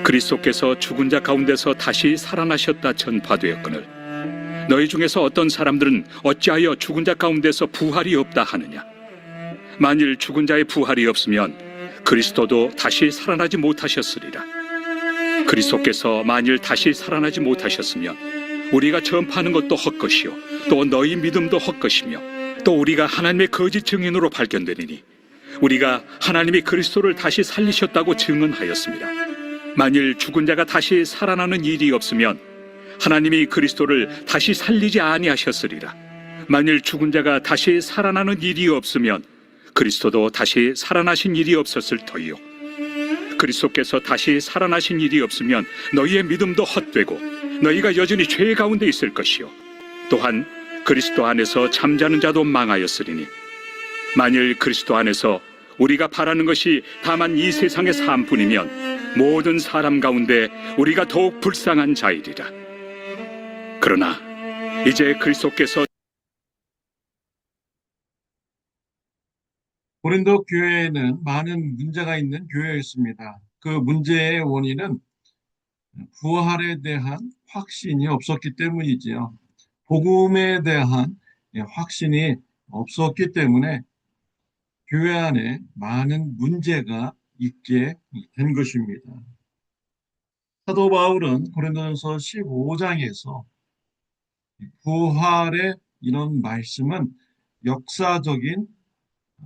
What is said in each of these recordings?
그리스도께서 죽은 자 가운데서 다시 살아나셨다 전파되었거늘 너희 중에서 어떤 사람들은 어찌하여 죽은 자 가운데서 부활이 없다 하느냐. 만일 죽은 자의 부활이 없으면 그리스도도 다시 살아나지 못하셨으리라. 그리스도께서 만일 다시 살아나지 못하셨으면 우리가 전파하는 것도 헛것이요 또 너희 믿음도 헛것이며 또 우리가 하나님의 거짓 증인으로 발견되리니 우리가 하나님이 그리스도를 다시 살리셨다고 증언하였습니다. 만일 죽은 자가 다시 살아나는 일이 없으면 하나님이 그리스도를 다시 살리지 아니하셨으리라. 만일 죽은 자가 다시 살아나는 일이 없으면 그리스도도 다시 살아나신 일이 없었을 터이요 그리스도께서 다시 살아나신 일이 없으면 너희의 믿음도 헛되고 너희가 여전히 죄 가운데 있을 것이요 또한 그리스도 안에서 잠자는 자도 망하였으리니 만일 그리스도 안에서 우리가 바라는 것이 다만 이 세상의 삶뿐이면 모든 사람 가운데 우리가 더욱 불쌍한 자이리라. 그러나 이제 그리스도께서 고린도 교회에는 많은 문제가 있는 교회였습니다. 그 문제의 원인은 부활에 대한 확신이 없었기 때문이지요. 복음에 대한 확신이 없었기 때문에 교회 안에 많은 문제가 있게 된 것입니다. 사도 바울은 고린도전서 15장에서 부활의 이런 말씀은 역사적인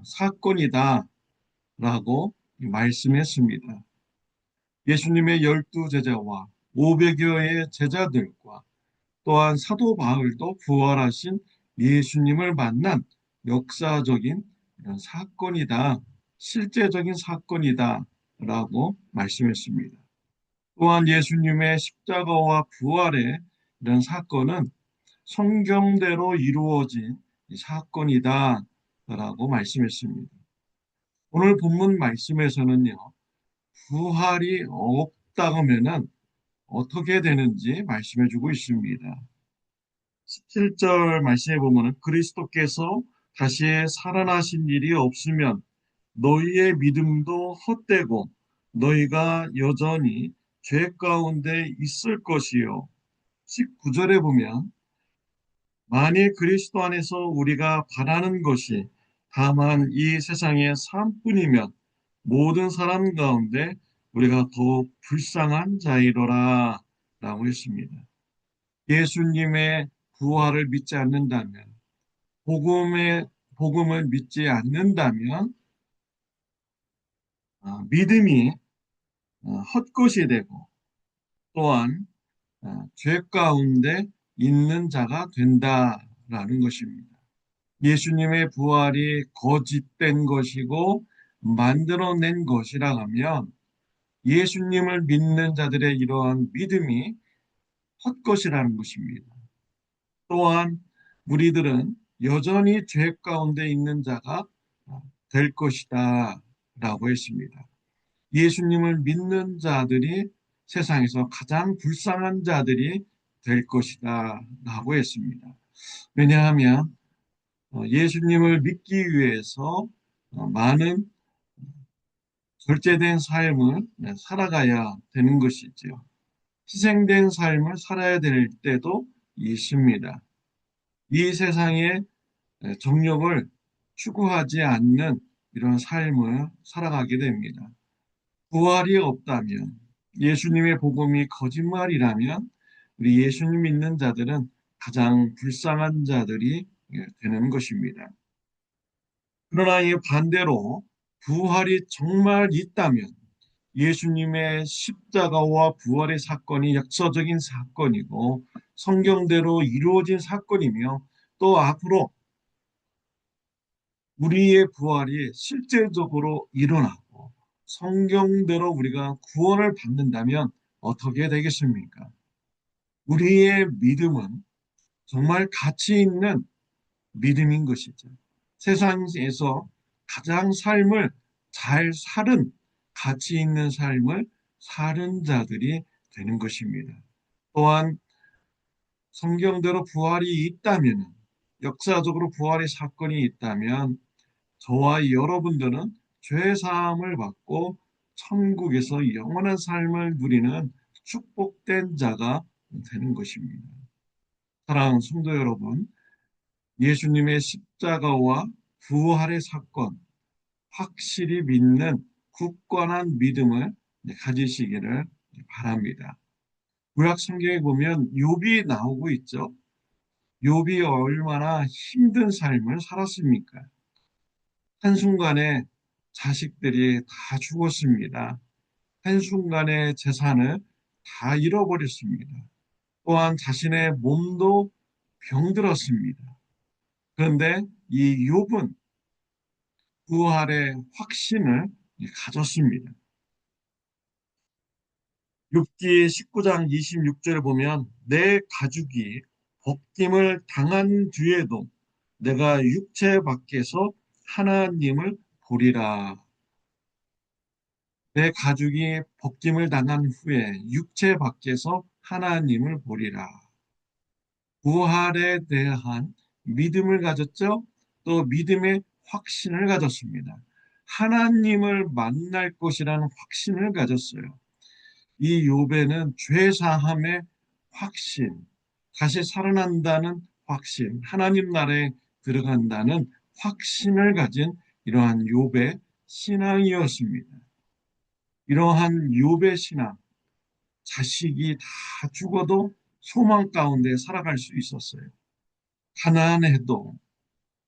사건이다 라고 말씀했습니다. 예수님의 12제자와 500여의 제자들과 또한 사도 바울도 부활하신 예수님을 만난 역사적인 이런 사건이다, 실제적인 사건이다 라고 말씀했습니다. 또한 예수님의 십자가와 부활의 이런 사건은 성경대로 이루어진 사건이다 라고 말씀했습니다. 오늘 본문 말씀에서는요, 부활이 없다고 하면은 어떻게 되는지 말씀해주고 있습니다. 17절 말씀해 보면은 그리스도께서 다시 살아나신 일이 없으면 너희의 믿음도 헛되고 너희가 여전히 죄 가운데 있을 것이요. 19절에 보면 만일 그리스도 안에서 우리가 바라는 것이 다만 이 세상의 삶뿐이면 모든 사람 가운데 우리가 더욱 불쌍한 자이로라 라고 했습니다. 예수님의 부활을 믿지 않는다면, 복음을 믿지 않는다면 믿음이 헛것이 되고 또한 죄 가운데 있는 자가 된다라는 것입니다. 예수님의 부활이 거짓된 것이고 만들어낸 것이라 하면 예수님을 믿는 자들의 이러한 믿음이 헛것이라는 것입니다. 또한 우리들은 여전히 죄 가운데 있는 자가 될 것이다 라고 했습니다. 예수님을 믿는 자들이 세상에서 가장 불쌍한 자들이 될 것이다 라고 했습니다. 왜냐하면 예수님을 믿기 위해서 많은 절제된 삶을 살아가야 되는 것이죠. 희생된 삶을 살아야 될 때도 있습니다. 이 세상의 정욕을 추구하지 않는 이런 삶을 살아가게 됩니다. 부활이 없다면, 예수님의 복음이 거짓말이라면 우리 예수님 믿는 자들은 가장 불쌍한 자들이 되는 것입니다. 그러나 이 반대로 부활이 정말 있다면 예수님의 십자가와 부활의 사건이 역사적인 사건이고 성경대로 이루어진 사건이며 또 앞으로 우리의 부활이 실제적으로 일어나고 성경대로 우리가 구원을 받는다면 어떻게 되겠습니까? 우리의 믿음은 정말 가치 있는 믿음인 것이죠. 세상에서 가장 삶을 잘 사는 가치 있는 삶을 사는 자들이 되는 것입니다. 또한 성경대로 부활이 있다면, 역사적으로 부활의 사건이 있다면 저와 여러분들은 죄 사함을 받고 천국에서 영원한 삶을 누리는 축복된 자가 되는 것입니다. 사랑하는 성도 여러분, 예수님의 십자가와 부활의 사건, 확실히 믿는 굳건한 믿음을 가지시기를 바랍니다. 구약 성경에 보면 욥이 나오고 있죠. 욥이 얼마나 힘든 삶을 살았습니까? 한순간에 자식들이 다 죽었습니다. 한순간에 재산을 다 잃어버렸습니다. 또한 자신의 몸도 병들었습니다. 그런데 이 욥은 부활의 확신을 가졌습니다. 욥기 19장 26절을 보면 내 가죽이 벗김을 당한 뒤에도 내가 육체 밖에서 하나님을 보리라. 내 가죽이 벗김을 당한 후에 육체 밖에서 하나님을 보리라. 부활에 대한 믿음을 가졌죠. 또 믿음의 확신을 가졌습니다. 하나님을 만날 것이라는 확신을 가졌어요. 이 욥에는 죄 사함의 확신, 다시 살아난다는 확신, 하나님 나라에 들어간다는 확신을 가진 이러한 욥의 신앙이었습니다. 이러한 욥의 신앙, 자식이 다 죽어도 소망 가운데 살아갈 수 있었어요. 가난해도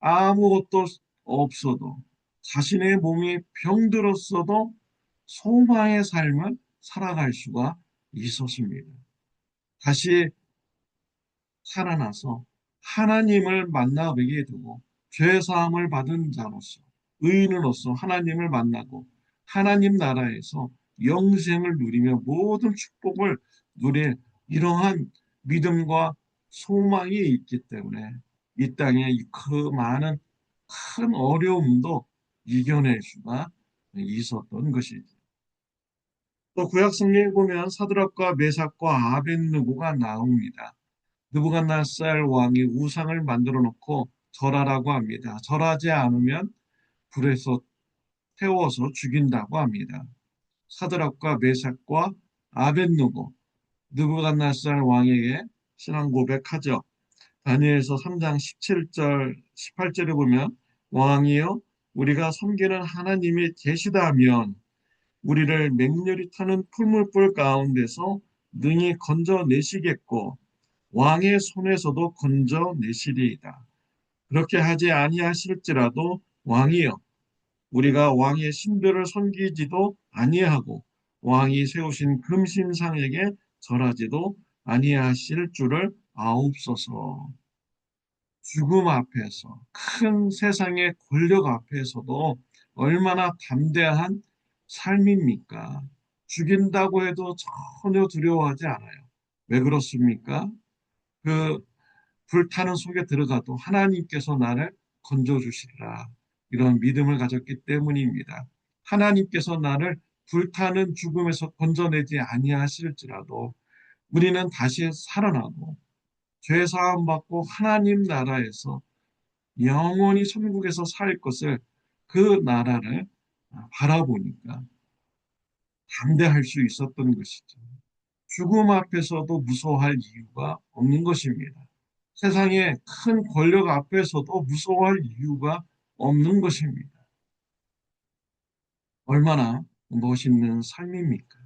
아무것도 없어도 자신의 몸이 병들었어도 소망의 삶을 살아갈 수가 있었습니다. 다시 살아나서 하나님을 만나게 되고 죄사함을 받은 자로서 의인으로서 하나님을 만나고 하나님 나라에서 영생을 누리며 모든 축복을 누릴 이러한 믿음과 소망이 있기 때문에 이 땅에 그 많은 큰 어려움도 이겨낼 수가 있었던 것이죠. 또 구약 성경에 보면 사드락과 메삭과 아벳느고가 나옵니다. 느부갓네살 왕이 우상을 만들어 놓고 절하라고 합니다. 절하지 않으면 불에서 태워서 죽인다고 합니다. 사드락과 메삭과 아벳느고 느부갓네살 왕에게 신앙 고백하죠. 다니엘서 3장 17절 18절에 보면 왕이여 우리가 섬기는 하나님이 계시다면 우리를 맹렬히 타는 풀물불 가운데서 능히 건져내시겠고 왕의 손에서도 건져내시리이다. 그렇게 하지 아니하실지라도 왕이여 우리가 왕의 신들을 섬기지도 아니하고 왕이 세우신 금신상에게 절하지도 아니하실 줄을 아옵소서. 죽음 앞에서 큰 세상의 권력 앞에서도 얼마나 담대한 삶입니까? 죽인다고 해도 전혀 두려워하지 않아요. 왜 그렇습니까? 그 불타는 속에 들어가도 하나님께서 나를 건져주시리라. 이런 믿음을 가졌기 때문입니다. 하나님께서 나를 불타는 죽음에서 건져내지 아니하실지라도 우리는 다시 살아나고 죄 사함 받고 하나님 나라에서 영원히 천국에서 살 것을 그 나라를 바라보니까 담대할 수 있었던 것이죠. 죽음 앞에서도 무서워할 이유가 없는 것입니다. 세상의 큰 권력 앞에서도 무서워할 이유가 없는 것입니다. 얼마나 멋있는 삶입니까?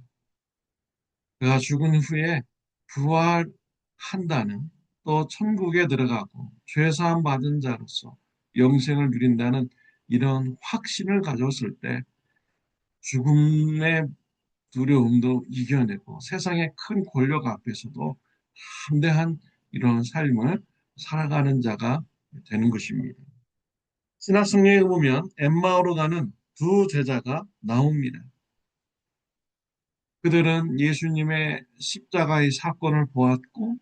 그가 죽은 후에 부활한다는 또 천국에 들어가고 죄사함 받은 자로서 영생을 누린다는 이런 확신을 가졌을 때 죽음의 두려움도 이겨내고 세상의 큰 권력 앞에서도 담대한 이런 삶을 살아가는 자가 되는 것입니다. 신약 성경에 보면 엠마오로 가는 두 제자가 나옵니다. 그들은 예수님의 십자가의 사건을 보았고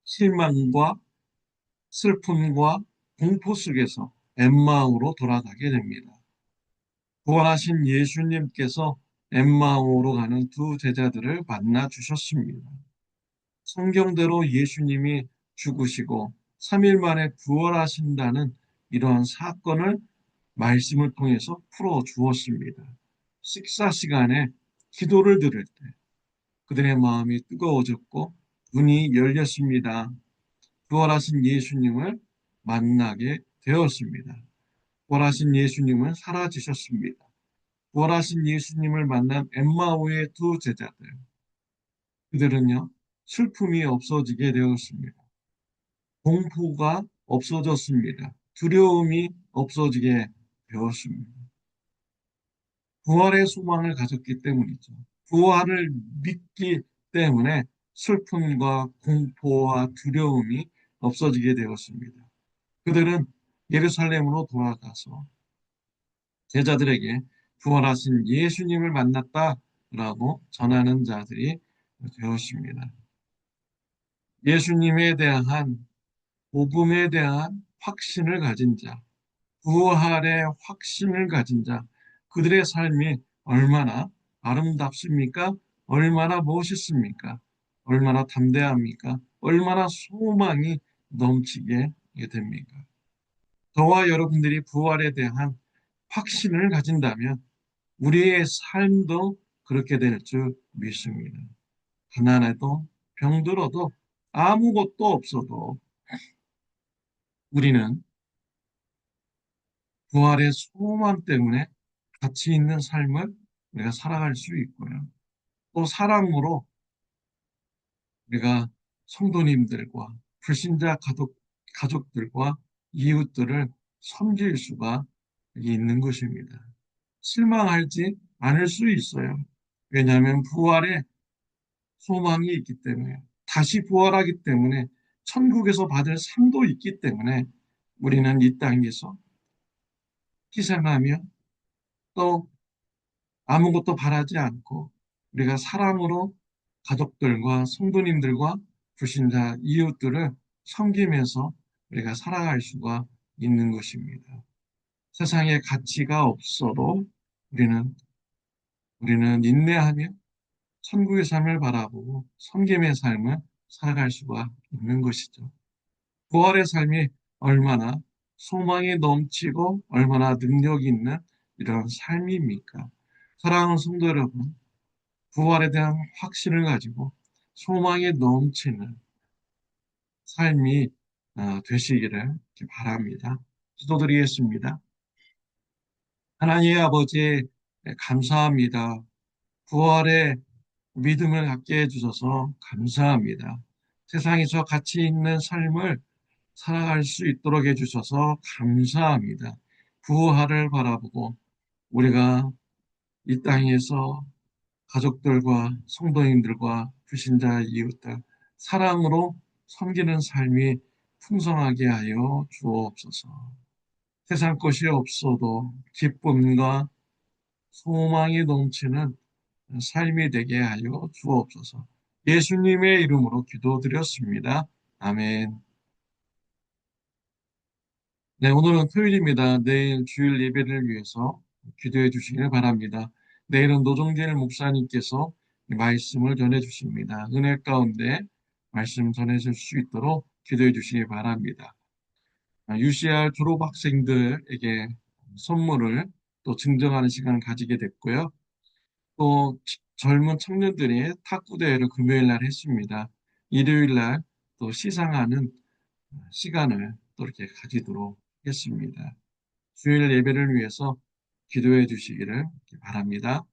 실망과 슬픔과 공포 속에서 엠마오로 돌아가게 됩니다. 부활하신 예수님께서 엠마오로 가는 두 제자들을 만나 주셨습니다. 성경대로 예수님이 죽으시고 3일 만에 부활하신다는 이러한 사건을 말씀을 통해서 풀어 주었습니다. 식사 시간에 기도를 들을 때 그들의 마음이 뜨거워졌고 눈이 열렸습니다. 부활하신 예수님을 만나게 되었습니다. 부활하신 예수님은 사라지셨습니다. 부활하신 예수님을 만난 엠마오의 두 제자들, 그들은요, 슬픔이 없어지게 되었습니다. 공포가 없어졌습니다. 두려움이 없어지게 되었습니다. 부활의 소망을 가졌기 때문이죠. 부활을 믿기 때문에 슬픔과 공포와 두려움이 없어지게 되었습니다. 그들은 예루살렘으로 돌아가서 제자들에게 부활하신 예수님을 만났다라고 전하는 자들이 되었습니다. 예수님에 대한 복음에 대한 확신을 가진 자, 부활의 확신을 가진 자, 그들의 삶이 얼마나 아름답습니까? 얼마나 멋있습니까? 얼마나 담대합니까? 얼마나 소망이 넘치게 됩니까? 저와 여러분들이 부활에 대한 확신을 가진다면 우리의 삶도 그렇게 될 줄 믿습니다. 가난해도 병들어도 아무것도 없어도 우리는 부활의 소망 때문에 가치 있는 삶을 우리가 살아갈 수 있고요. 또 사랑으로 우리가 성도님들과 불신자 가족들과 이웃들을 섬길 수가 있는 것입니다. 실망하지 않을 수 있어요. 왜냐하면 부활의 소망이 있기 때문에, 다시 부활하기 때문에, 천국에서 받을 상도 있기 때문에 우리는 이 땅에서 희생하며 또 아무것도 바라지 않고 우리가 사랑으로 가족들과 성도님들과 불신자 이웃들을 섬기면서 우리가 살아갈 수가 있는 것입니다. 세상에 가치가 없어도 우리는 인내하며 천국의 삶을 바라보고 섬김의 삶을 살아갈 수가 있는 것이죠. 부활의 삶이 얼마나 소망이 넘치고 얼마나 능력 있는 이런 삶입니까? 사랑하는 성도 여러분, 부활에 대한 확신을 가지고 소망이 넘치는 삶이 되시기를 바랍니다. 기도드리겠습니다. 하나님의 아버지, 감사합니다. 부활의 믿음을 갖게 해주셔서 감사합니다. 세상에서 가치 있는 삶을 살아갈 수 있도록 해주셔서 감사합니다. 부활을 바라보고 우리가 이 땅에서 가족들과 성도님들과 불신자 이웃들 사랑으로 섬기는 삶이 풍성하게 하여 주옵소서. 세상 것이 없어도 기쁨과 소망이 넘치는 삶이 되게 하여 주옵소서. 예수님의 이름으로 기도드렸습니다. 아멘. 네, 오늘은 토요일입니다. 내일 주일 예배를 위해서 기도해 주시길 바랍니다. 내일은 노종길 목사님께서 말씀을 전해 주십니다. 은혜 가운데 말씀 전해질 수 있도록 기도해 주시기 바랍니다. UCR 졸업학생들에게 선물을 또 증정하는 시간을 가지게 됐고요. 또 젊은 청년들이 탁구 대회를 금요일 날 했습니다. 일요일 날 또 시상하는 시간을 또 이렇게 가지도록 했습니다. 주일 예배를 위해서 기도해 주시기를 바랍니다.